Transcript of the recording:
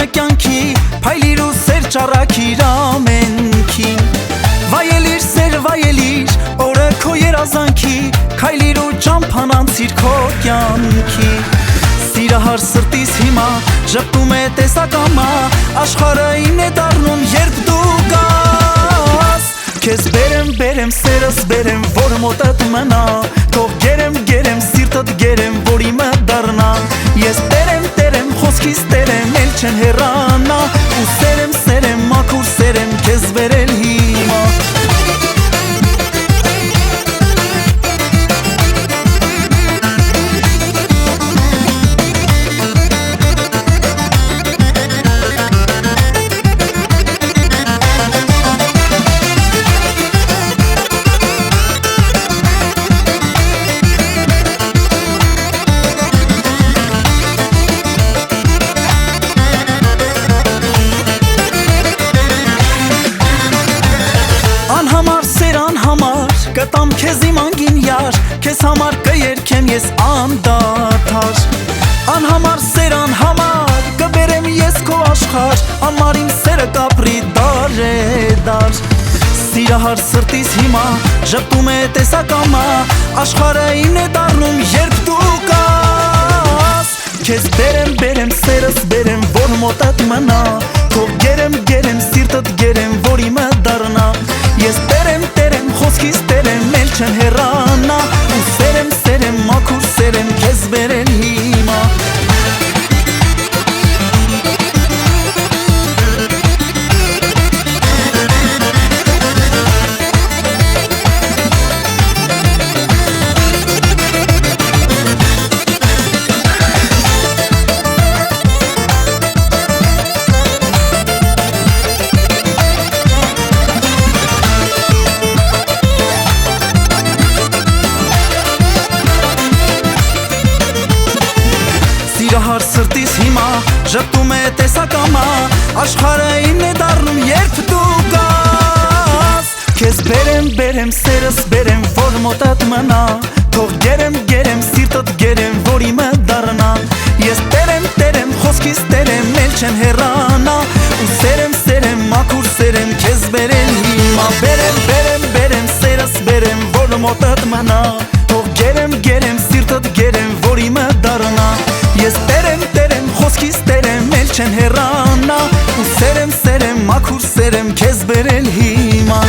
է կյանքի, փայլիր ու սեր ճառակիր ամենքին։ Վայելիր սեր, վայելիր, օրը քո երազանքի, քայլիր ու ճամփան անցիր քո կյանքի։ Սիրահար սրտիս հիմա ժպտում է տեսակամա, աշխարհը ինն է դառնում, երբ դու գաս։ Քեզ բերեմ սերս բերեմ, որ մոտդ մնա, թող գերեմ սիրտդ գերեմ, որ իմը դառնա։ Ես տերեմ խոսքիս տերեմ, էլ չեն հեռանա, ու սերեմ մաքուր սերեմ քեզ բերել հիմա։ Կտամ քեզ իմ անգին յար, քեզ համար կերքեմ ես անդադար։ Անհամար սեր անհամար, կբերեմ ես քո աշխարհ, անմար իմ սերը կապրի դար։ Սիրահար սրտիս հիմա ժպտում է տեսակամա, աշխարհը ինն է դառնում, երբ դու կաս։ Քեզ բերեմ սերս բերեմ, որ մոտդ մնա, թող գերեմ սիրտդ գերեմ, որ իմը դառնա։ Ես տերեմ խոսքիս տերեմ, էլ չեն հեռանա, ու սերեմ մաքուր սերեմ քեզ բերել հիմա։ Սիրահար սրտիս հիմա ժպտում է տեսակամա, աշխարհը ինն է դառնում, երբ դու գաս։ Քեզ բերեմ սերս բերեմ, որ մոտդ մնա, թող գերեմ սիրտդ գերեմ, որ իմը դառնա։ Ես տերեմ խոսքիս տերեմ, էլ չեն հեռանա, ու սերեմ մաքուր սերեմ քեզ բերել հիմա։ Բերեմ սերս բերեմ, որ մոտդ մնա, թող գերեմ սիրտդ գերեմ, որ իմը դառնա։ Ես տերեմ խոսքիս տերեմ, էլ չեն հեռանա, ու սերեմ մաքուր սերեմ քեզ բերել հիմա։